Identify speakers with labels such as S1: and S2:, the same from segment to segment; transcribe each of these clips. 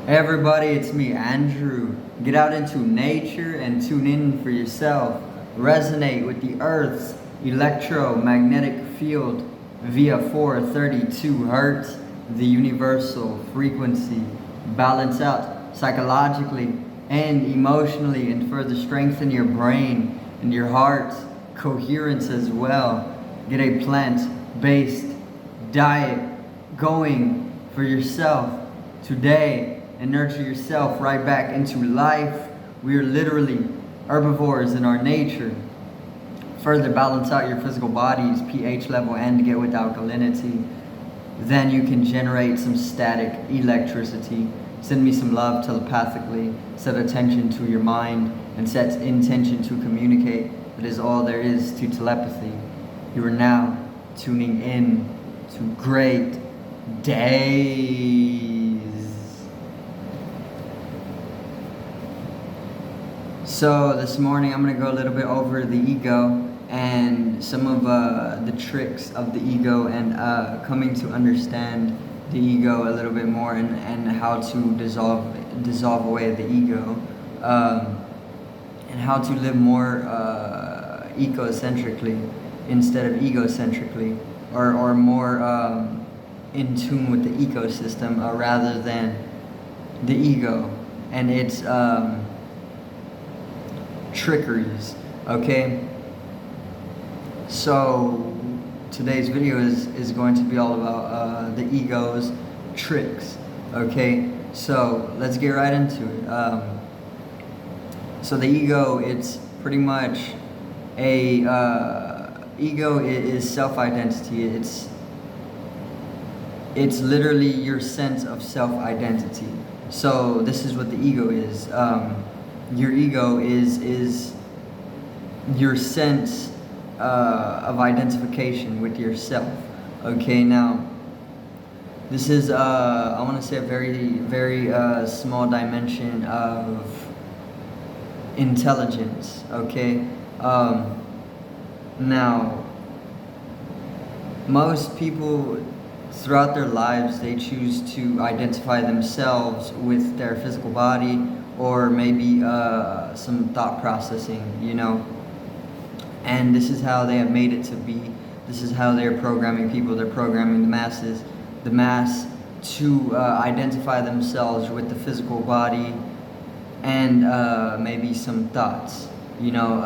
S1: Hey everybody, it's me, Andrew. Get out into nature and tune in for yourself. Resonate with the Earth's electromagnetic field via 432 Hertz, the universal frequency. Balance out psychologically and emotionally and further strengthen your brain and your heart's coherence as well. Get a plant-based diet going for yourself today and nurture yourself right back into life. We are literally herbivores in our nature. Further balance out your physical body's pH level and get with alkalinity. Then you can generate some static electricity. Send me some love telepathically. Set attention to your mind and set intention to communicate. That is all there is to telepathy. You are now tuning in to great days. So this morning I'm going to go a little bit over the ego and some of the tricks of the ego and coming to understand the ego a little bit more and how to dissolve away the ego and how to live more ecocentrically instead of egocentrically or more in tune with the ecosystem rather than the ego and its trickeries. Okay, so today's video is going to be all about the ego's tricks. Okay, so let's get right into it. So the ego, it's pretty much a ego is self-identity. It's literally your sense of self-identity. So this is what the ego is. Your ego is your sense of identification with yourself. Okay, now this is I want to say a very small dimension of intelligence. Okay, now most people throughout their lives, they choose to identify themselves with their physical body or maybe some thought processing, you know. And this is how they have made it to be. This is how they're programming people. They're programming the mass to identify themselves with the physical body and maybe some thoughts, you know.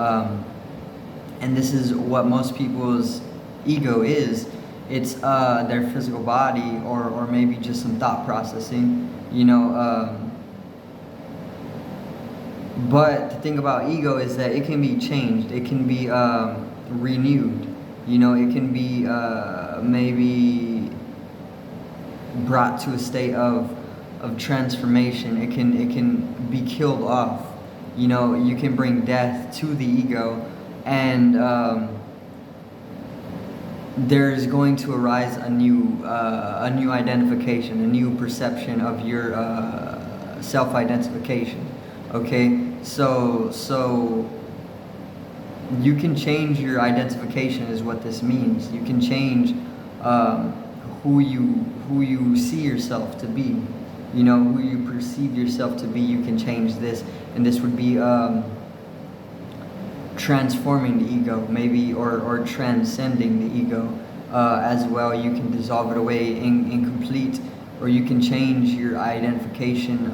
S1: And this is what most people's ego is. It's their physical body or maybe just some thought processing, you know. But the thing about ego is that it can be changed. It can be renewed. You know, it can be maybe brought to a state of transformation. It can be killed off. You know, you can bring death to the ego, and there's going to arise a new identification, a new perception of your self-identification. Okay, so you can change your identification is what this means. You can change who you see yourself to be. You know, who you perceive yourself to be. You can change this, and this would be transforming the ego, maybe, or transcending the ego as well. You can dissolve it away incomplete, or you can change your identification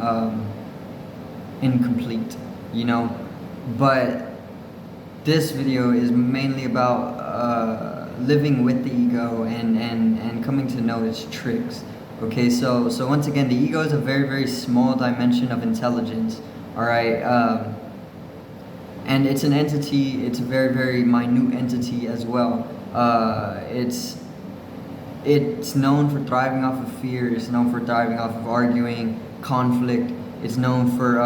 S1: incomplete, you know. But this video is mainly about living with the ego and coming to know its tricks. Okay, so once again, the ego is a very small dimension of intelligence. All right, and it's an entity. It's a very minute entity as well. It's known for thriving off of fear. It's known for thriving off of arguing, conflict. It's known for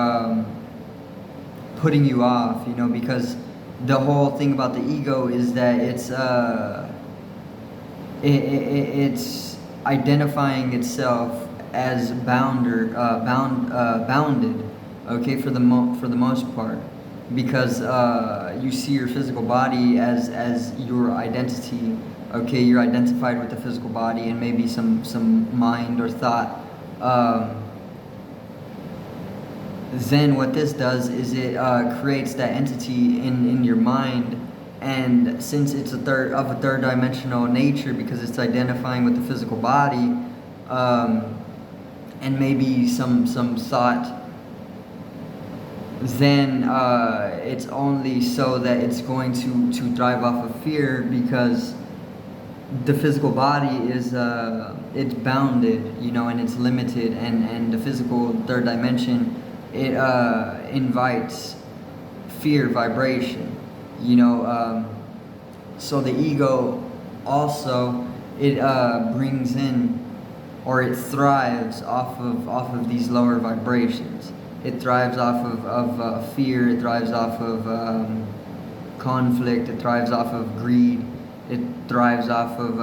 S1: putting you off, you know, because the whole thing about the ego is that it's identifying itself as bounded, okay, for the most part, because you see your physical body as your identity. Okay, you're identified with the physical body and maybe some mind or thought. then what this does is it creates that entity in your mind. And since it's a third dimensional nature, because it's identifying with the physical body, and maybe some thought, then it's only so that it's going to thrive off of fear, because the physical body is it's bounded, you know, and it's limited, and the physical third dimension, it invites fear vibration, you know. So the ego also, it brings in, or it thrives off of these lower vibrations. It thrives off of fear. It thrives off of conflict. It thrives off of greed. It thrives off of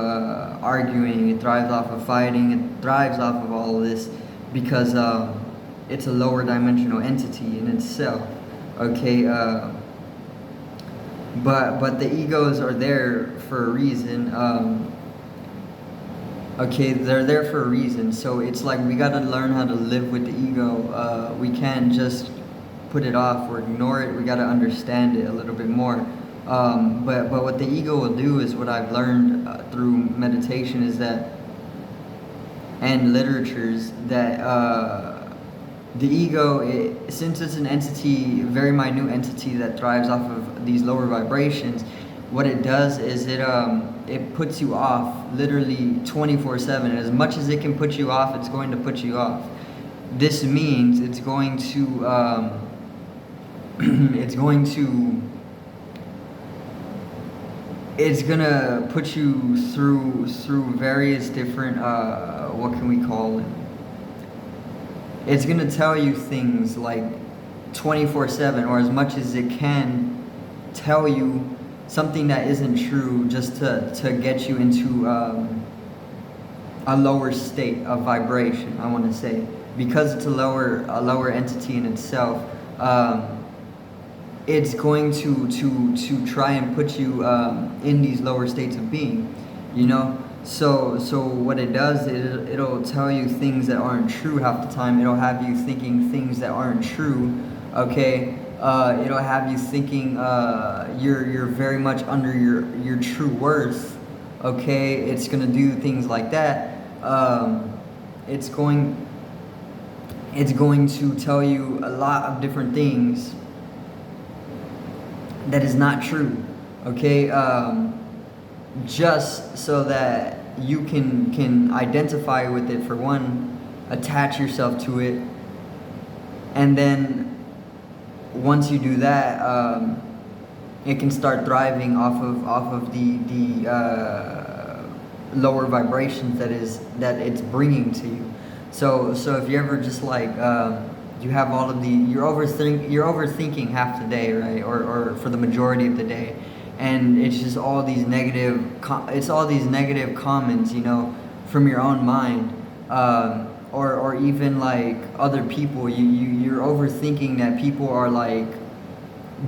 S1: arguing. It thrives off of fighting. It thrives off of all of this, because it's a lower dimensional entity in itself. Okay, but the egos are there for a reason. Okay, they're there for a reason. So it's like we got to learn how to live with the ego. We can't just put it off or ignore it. We got to understand it a little bit more. But what the ego will do is, what I've learned through meditation is that, and literatures, that the ego, since it's an entity, very minute entity that thrives off of these lower vibrations, what it does is it puts you off literally 24/7. As much as it can put you off, it's going to put you off. This means it's going to it's gonna put you through various different what can we call it? It's gonna tell you things like 24/7, or as much as it can tell you something that isn't true, just to get you into a lower state of vibration, I want to say, because it's a lower entity in itself. It's going to try and put you in these lower states of being, you know. So what it does is it'll tell you things that aren't true half the time. It'll have you thinking things that aren't true. Okay, it'll have you thinking you're very much under your true worth. Okay, it's gonna do things like that. It's going to tell you a lot of different things that is not true. Okay, just so that you can identify with it, for one, attach yourself to it, and then once you do that, it can start thriving off of the lower vibrations that it's bringing to you. So if you ever just like you have all of you're overthinking half the day, right, or for the majority of the day, and it's just all these negative comments, you know, from your own mind, or even like other people. You're overthinking that people are like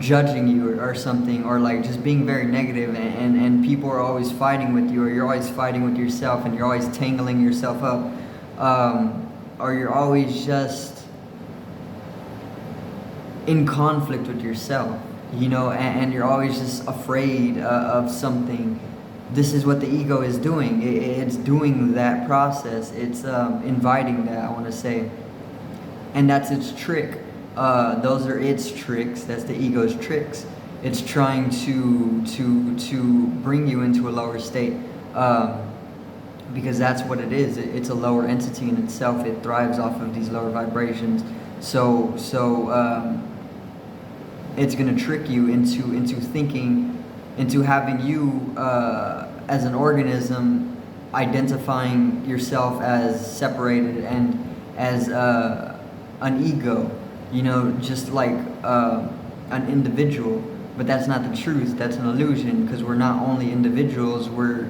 S1: judging you or something, or like just being very negative, and people are always fighting with you, or you're always fighting with yourself, and you're always tangling yourself up, or you're always just in conflict with yourself, you know, and you're always just afraid of something. This is what the ego is doing. It's doing that process. It's inviting that, I want to say, and that's its trick. Those are its tricks. That's the ego's tricks. It's trying to bring you into a lower state, because that's what it is. It's a lower entity in itself. It thrives off of these lower vibrations. So it's going to trick you into thinking, into having you as an organism identifying yourself as separated and as an ego, you know, just like an individual. But that's not the truth. That's an illusion, because we're not only individuals, we're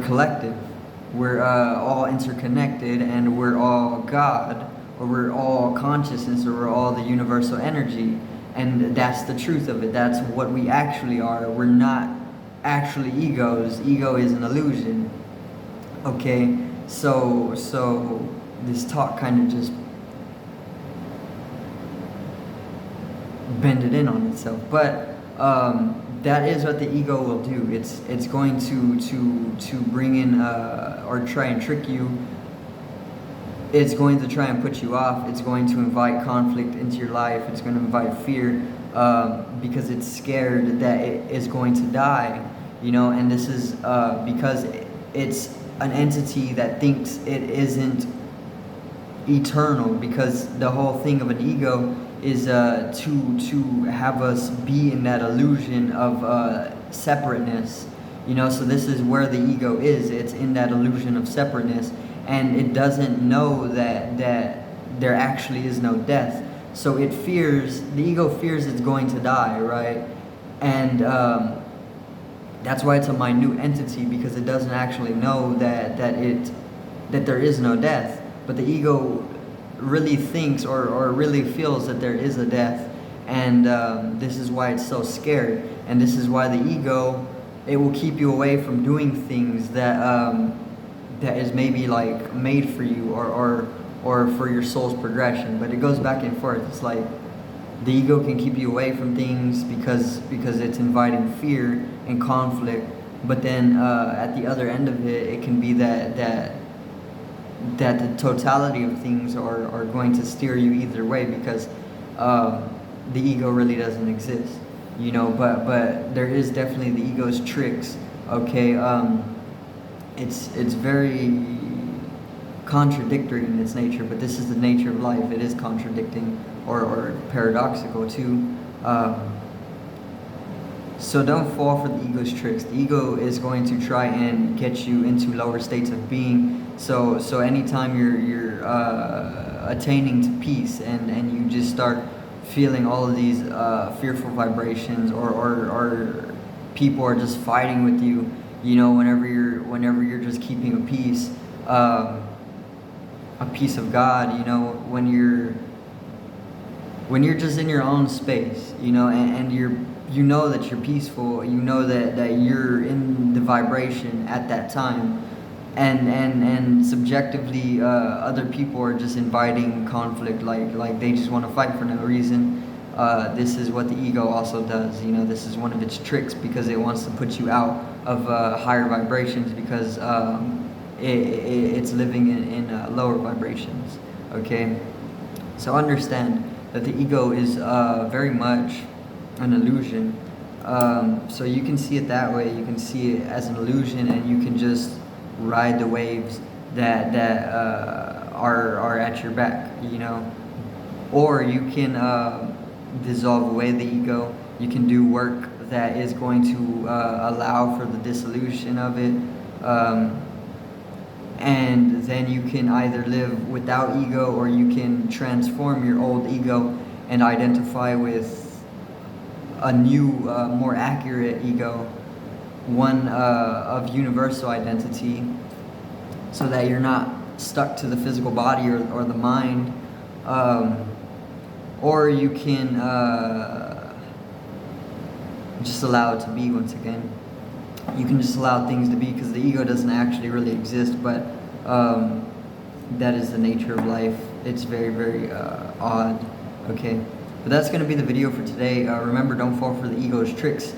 S1: collective. We're all interconnected, and we're all God, or we're all consciousness, or we're all the universal energy. And that's the truth of it. That's what we actually are. We're not actually egos. Ego is an illusion. Okay, so this talk kind of just bend it in on itself. But that is what the ego will do. It's going to bring in or try and trick you. It's going to try and put you off. It's going to invite conflict into your life. It's going to invite fear because it's scared that it is going to die, you know. And this is because it's an entity that thinks it isn't eternal, because the whole thing of an ego is to have us be in that illusion of separateness, you know. So this is where the ego is. It's in that illusion of separateness, and it doesn't know that there actually is no death. So it fears, the ego fears it's going to die, right? And that's why it's a minute entity, because it doesn't actually know that there is no death. But the ego really thinks or really feels that there is a death, and this is why it's so scared. And this is why the ego, it will keep you away from doing things that that is maybe like made for you or for your soul's progression. But it goes back and forth. It's like the ego can keep you away from things because it's inviting fear and conflict. But then at the other end of it, it can be that the totality of things are going to steer you either way, because the ego really doesn't exist, you know. But there is definitely the ego's tricks, okay. It's very contradictory in its nature, but this is the nature of life. It is contradicting or paradoxical too. So don't fall for the ego's tricks. The ego is going to try and get you into lower states of being. So anytime you're attaining to peace and you just start feeling all of these fearful vibrations, or people are just fighting with you, you know, whenever you're just keeping a peace of God, you know, when you're just in your own space, you know, and you know that you're peaceful, you know that you're in the vibration at that time, and subjectively other people are just inviting conflict, like they just want to fight for no reason. This is what the ego also does, you know. This is one of its tricks, because it wants to put you out of higher vibrations, because it's living in lower vibrations, okay. So understand that the ego is very much an illusion. So you can see it that way. You can see it as an illusion, and you can just ride the waves that are at your back, you know. Or you can dissolve away the ego. You can do work that is going to allow for the dissolution of it, and then you can either live without ego, or you can transform your old ego and identify with a new, more accurate ego, one of universal identity, so that you're not stuck to the physical body or the mind. Or you can just allow it to be. Once again, you can just allow things to be, because the ego doesn't actually really exist, but that is the nature of life. It's very, very odd, okay. But that's going to be the video for today. Remember, don't fall for the ego's tricks.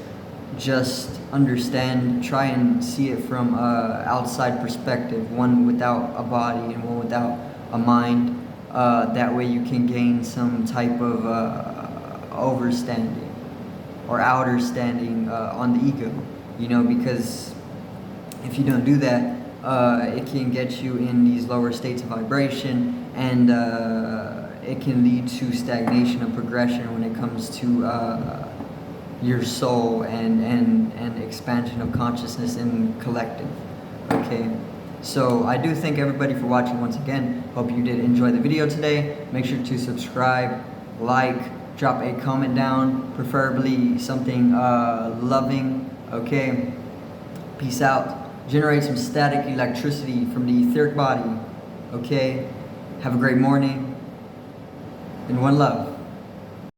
S1: Just understand, try and see it from outside perspective, one without a body and one without a mind. That way you can gain some type of overstanding or outer standing on the ego, you know, because if you don't do that, it can get you in these lower states of vibration, and it can lead to stagnation of progression when it comes to your soul and expansion of consciousness in collective, okay. So I do thank everybody for watching once again. Hope you did enjoy the video today. Make sure to subscribe, like, drop a comment down, preferably something loving, okay. Peace out. Generate some static electricity from the etheric body, okay. Have a great morning, and one love.